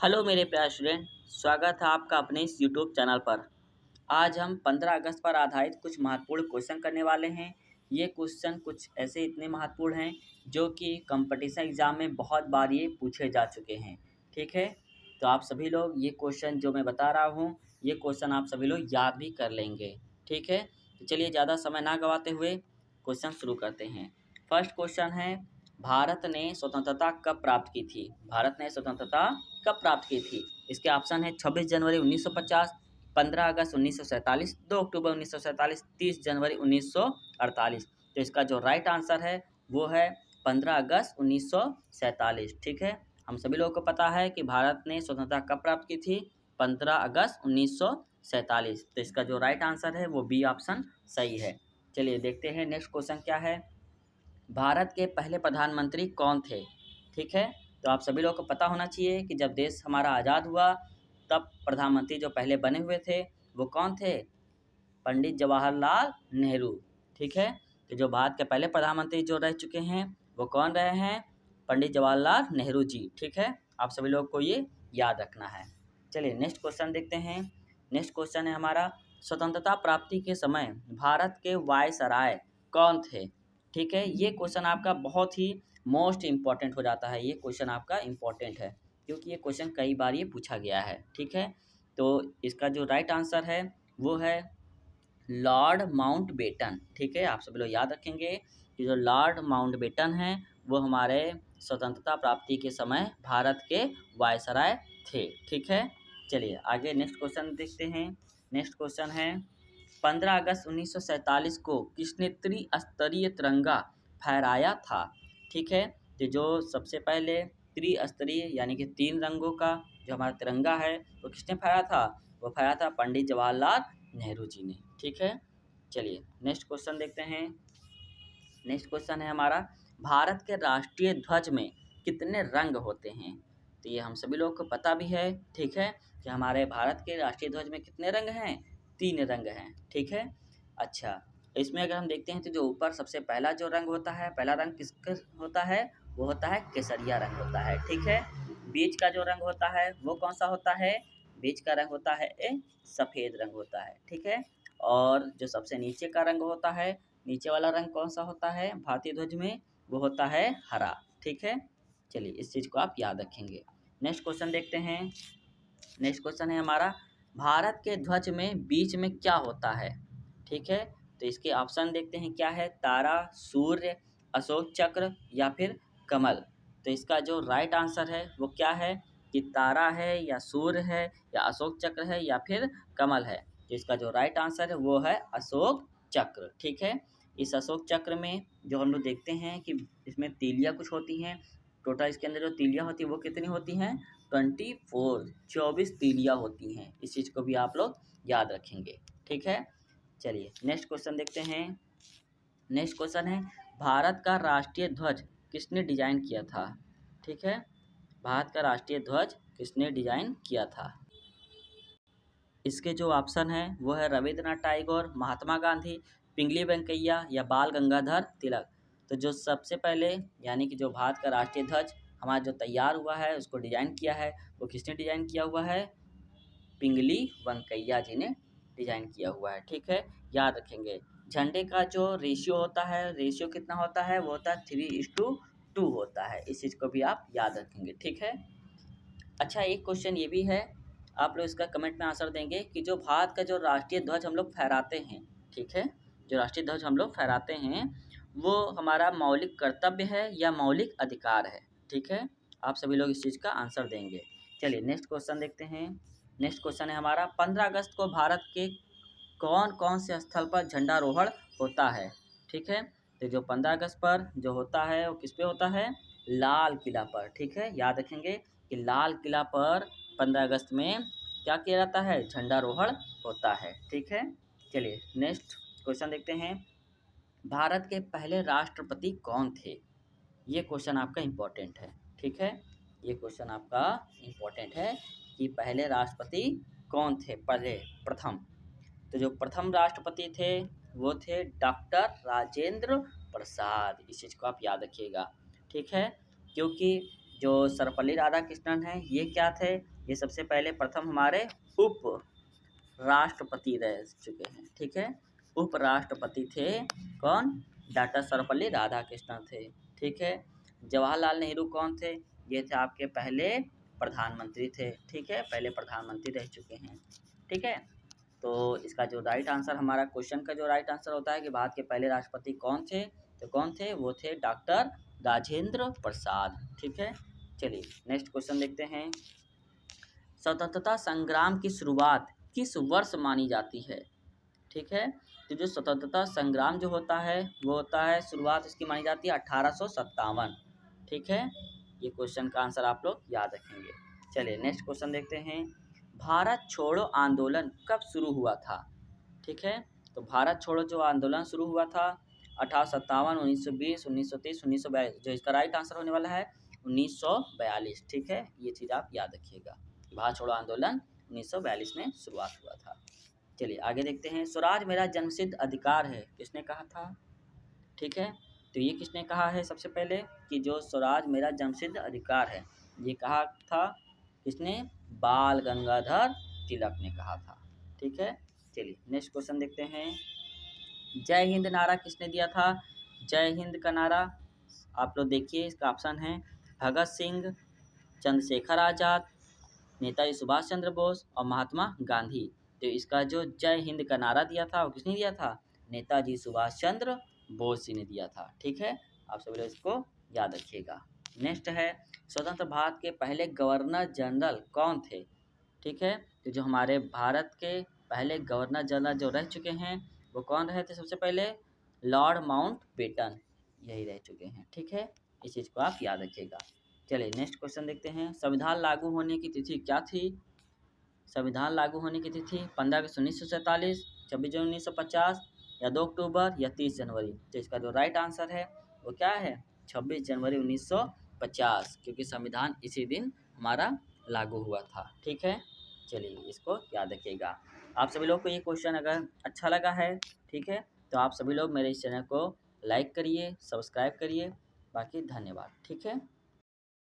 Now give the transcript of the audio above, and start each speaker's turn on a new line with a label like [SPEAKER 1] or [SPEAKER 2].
[SPEAKER 1] Hello मेरे प्यारे student, स्वागत है आपका अपने इस यूट्यूब चैनल पर। आज हम 15 अगस्त पर आधारित कुछ महत्वपूर्ण क्वेश्चन करने वाले हैं। ये क्वेश्चन कुछ ऐसे इतने महत्वपूर्ण हैं जो कि कंपटीशन एग्ज़ाम में बहुत बार ये पूछे जा चुके हैं। ठीक है, तो आप सभी लोग ये क्वेश्चन जो मैं बता रहा हूँ, ये क्वेश्चन आप सभी लोग याद भी कर लेंगे। ठीक है, तो चलिए ज़्यादा समय ना गवाते हुए क्वेश्चन शुरू करते हैं। फर्स्ट क्वेश्चन है, भारत ने स्वतंत्रता कब प्राप्त की थी? भारत ने स्वतंत्रता कब प्राप्त की थी? इसके ऑप्शन है 26 जनवरी 1950, 15 अगस्त 1947, 2 अक्टूबर 1947, 30 जनवरी 1948। तो इसका जो राइट आंसर है वो है 15 अगस्त 1947। ठीक है, हम सभी लोगों को पता है कि भारत ने स्वतंत्रता कब प्राप्त की थी? 15 अगस्त 1947। तो इसका जो राइट आंसर है वो बी ऑप्शन सही है। चलिए देखते हैं नेक्स्ट क्वेश्चन क्या है। भारत के पहले प्रधानमंत्री कौन थे? ठीक है, तो आप सभी लोगों को पता होना चाहिए कि जब देश हमारा आज़ाद हुआ तब प्रधानमंत्री जो पहले बने हुए थे वो कौन थे? पंडित जवाहरलाल नेहरू। ठीक है, तो जो भारत के पहले प्रधानमंत्री जो रह चुके हैं वो कौन रहे हैं? पंडित जवाहरलाल नेहरू जी। ठीक है, आप सभी लोगों को ये याद रखना है। चलिए नेक्स्ट क्वेश्चन देखते हैं। नेक्स्ट क्वेश्चन है हमारा, स्वतंत्रता प्राप्ति के समय भारत के वायसराय कौन थे? ठीक है, ये क्वेश्चन आपका बहुत ही मोस्ट इम्पॉर्टेंट हो जाता है। ये क्वेश्चन आपका इम्पॉर्टेंट है क्योंकि ये क्वेश्चन कई बार ये पूछा गया है। ठीक है, तो इसका जो राइट आंसर है वो है लॉर्ड माउंटबेटन। ठीक है, आप सभी लोग याद रखेंगे कि जो लॉर्ड माउंटबेटन हैं वो हमारे स्वतंत्रता प्राप्ति के समय भारत के वायसराय थे। ठीक है, चलिए आगे नेक्स्ट क्वेश्चन देखते हैं। नेक्स्ट क्वेश्चन है, 15 अगस्त 1947 को किसने त्रिस्तरीय तिरंगा फहराया था? ठीक है, तो जो सबसे पहले त्रिस्तरीय यानी कि 3 रंगों का जो हमारा तिरंगा है वो किसने फहराया था? वो फहराया था पंडित जवाहरलाल नेहरू जी ने। ठीक है, चलिए नेक्स्ट क्वेश्चन देखते हैं। नेक्स्ट क्वेश्चन है हमारा, भारत के राष्ट्रीय ध्वज में कितने रंग होते हैं? तो ये हम सभी लोगों को पता भी है। ठीक है, कि हमारे भारत के राष्ट्रीय ध्वज में कितने रंग हैं? 3 रंग हैं। ठीक है, अच्छा इसमें अगर हम देखते हैं तो जो ऊपर सबसे पहला जो रंग होता है, पहला रंग किसका होता है? वो होता है केसरिया रंग होता है। ठीक है, बीच का जो रंग होता है वो कौन सा होता है? बीच का रंग होता है सफ़ेद रंग होता है। ठीक है, और जो सबसे नीचे का रंग होता है, नीचे वाला रंग कौन सा होता है भारतीय ध्वज में? वो होता है हरा। ठीक है, चलिए इस चीज़ को आप याद रखेंगे। नेक्स्ट क्वेश्चन देखते हैं। नेक्स्ट क्वेश्चन है हमारा, भारत के ध्वज में बीच में क्या होता है? ठीक है, तो इसके ऑप्शन देखते हैं क्या है, तारा, सूर्य, अशोक चक्र या फिर कमल। तो इसका जो राइट आंसर है वो क्या है कि तारा है या सूर्य है या अशोक चक्र है या फिर कमल है। तो इसका जो राइट आंसर है वो है अशोक चक्र। ठीक है, इस अशोक चक्र में जो हम लोग देखते हैं कि इसमें तीलियाँ कुछ होती हैं। टोटल इसके अंदर जो तीलियाँ होती हैं वो कितनी होती हैं? 24 तीलियाँ होती हैं। इस चीज़ को भी आप लोग याद रखेंगे। ठीक है, चलिए नेक्स्ट क्वेश्चन देखते हैं। नेक्स्ट क्वेश्चन है, भारत का राष्ट्रीय ध्वज किसने डिजाइन किया था? ठीक है, भारत का राष्ट्रीय ध्वज किसने डिजाइन किया था? इसके जो ऑप्शन है वो है रविंद्रनाथ टैगोर, महात्मा गांधी, पिंगली वेंकैया या बाल गंगाधर तिलक। तो जो सबसे पहले यानी कि जो भारत का राष्ट्रीय ध्वज हमारा जो तैयार हुआ है उसको डिजाइन किया है वो किसने डिजाइन किया हुआ है? पिंगली वेंकैया जी ने डिजाइन किया हुआ है। ठीक है, याद रखेंगे। झंडे का जो रेशियो होता है, रेशियो कितना होता है? वो होता है 3:2 होता है। इस चीज़ को भी आप याद रखेंगे। ठीक है, अच्छा एक क्वेश्चन ये भी है, आप लोग इसका कमेंट में आंसर देंगे कि जो भारत का जो राष्ट्रीय ध्वज हम लोग फहराते हैं, ठीक है, जो राष्ट्रीय ध्वज हम लोग फहराते हैं वो हमारा मौलिक कर्तव्य है या मौलिक अधिकार है? ठीक है, आप सभी लोग इस चीज़ का आंसर देंगे। चलिए नेक्स्ट क्वेश्चन देखते हैं। नेक्स्ट क्वेश्चन है हमारा, 15 अगस्त को भारत के कौन कौन से स्थल पर झंडारोहण होता है? ठीक है, तो जो 15 अगस्त पर जो होता है वो किस पे होता है? लाल किला पर। ठीक है, याद रखेंगे कि लाल किला पर 15 अगस्त में क्या किया जाता है? झंडारोहण होता है। ठीक है, चलिए नेक्स्ट क्वेश्चन देखते हैं। भारत के पहले राष्ट्रपति कौन थे? ये क्वेश्चन आपका इम्पोर्टेंट है। ठीक है, ये क्वेश्चन आपका इम्पोर्टेंट है कि पहले राष्ट्रपति कौन थे? पहले प्रथम, तो जो प्रथम राष्ट्रपति थे वो थे डॉक्टर राजेंद्र प्रसाद। इस चीज़ को आप याद रखिएगा। ठीक है, क्योंकि जो सर्वपल्ली राधाकृष्णन हैं ये क्या थे, ये सबसे पहले प्रथम हमारे उप राष्ट्रपति रह चुके हैं। ठीक है, उपराष्ट्रपति थे कौन, डॉक्टर सर्वपल्ली राधाकृष्णन थे। ठीक है, जवाहरलाल नेहरू कौन थे, ये थे आपके पहले प्रधानमंत्री थे। ठीक है, पहले प्रधानमंत्री रह चुके हैं। ठीक है, तो इसका जो राइट आंसर हमारा क्वेश्चन का जो राइट आंसर होता है कि भारत के पहले राष्ट्रपति कौन थे, तो कौन थे, वो थे डॉक्टर राजेंद्र प्रसाद। ठीक है, चलिए नेक्स्ट क्वेश्चन देखते हैं। स्वतंत्रता संग्राम की शुरुआत किस वर्ष मानी जाती है। ठीक है, तो जो स्वतंत्रता संग्राम जो होता है वो होता है, शुरुआत इसकी मानी जाती है 1857। ठीक है, ये क्वेश्चन का आंसर आप लोग याद रखेंगे। चलिए नेक्स्ट क्वेश्चन देखते हैं। भारत छोड़ो आंदोलन कब शुरू हुआ था। ठीक है, तो भारत छोड़ो जो आंदोलन शुरू हुआ था 1857, 1920, 1930, 1942, जो इसका राइट आंसर होने वाला है 1942। ठीक है, ये चीज़ आप याद रखिएगा, भारत छोड़ो आंदोलन 1942 में शुरुआत हुआ था। चलिए आगे देखते हैं। स्वराज मेरा जन्मसिद्ध अधिकार है, किसने कहा था। ठीक है, तो ये किसने कहा है, सबसे पहले कि जो स्वराज मेरा जन्मसिद्ध अधिकार है, ये कहा था किसने, बाल गंगाधर तिलक ने कहा था। ठीक है, चलिए नेक्स्ट क्वेश्चन देखते हैं। जय हिंद नारा किसने दिया था। जय हिंद का नारा आप लोग देखिए, इसका ऑप्शन है भगत सिंह, चंद्रशेखर आज़ाद, नेताजी सुभाष चंद्र बोस और महात्मा गांधी। तो इसका जो जय हिंद का नारा दिया था वो किसने दिया था, नेताजी सुभाष चंद्र बोस जी ने दिया था। ठीक है, आप सभी लोग इसको याद रखिएगा। नेक्स्ट है, स्वतंत्र भारत के पहले गवर्नर जनरल कौन थे। ठीक है, तो जो हमारे भारत के पहले गवर्नर जनरल जो रह चुके हैं वो कौन रहे थे, सबसे पहले लॉर्ड माउंटबेटन यही रह चुके हैं। ठीक है, इस चीज़ को आप याद रखिएगा। चलिए नेक्स्ट क्वेश्चन देखते हैं। संविधान लागू होने की तिथि क्या थी। संविधान लागू होने की तिथि 15 अगस्त 1947, 26 जून 1950 या 2 अक्टूबर या 30 जनवरी। तो इसका जो राइट आंसर है वो क्या है, 26 जनवरी 1950, क्योंकि संविधान इसी दिन हमारा लागू हुआ था। ठीक है, चलिए इसको याद रखिएगा। आप सभी लोग को ये क्वेश्चन अगर अच्छा लगा है, ठीक है, तो आप सभी लोग मेरे इस चैनल को लाइक करिए, सब्सक्राइब करिए। बाकी धन्यवाद। ठीक है।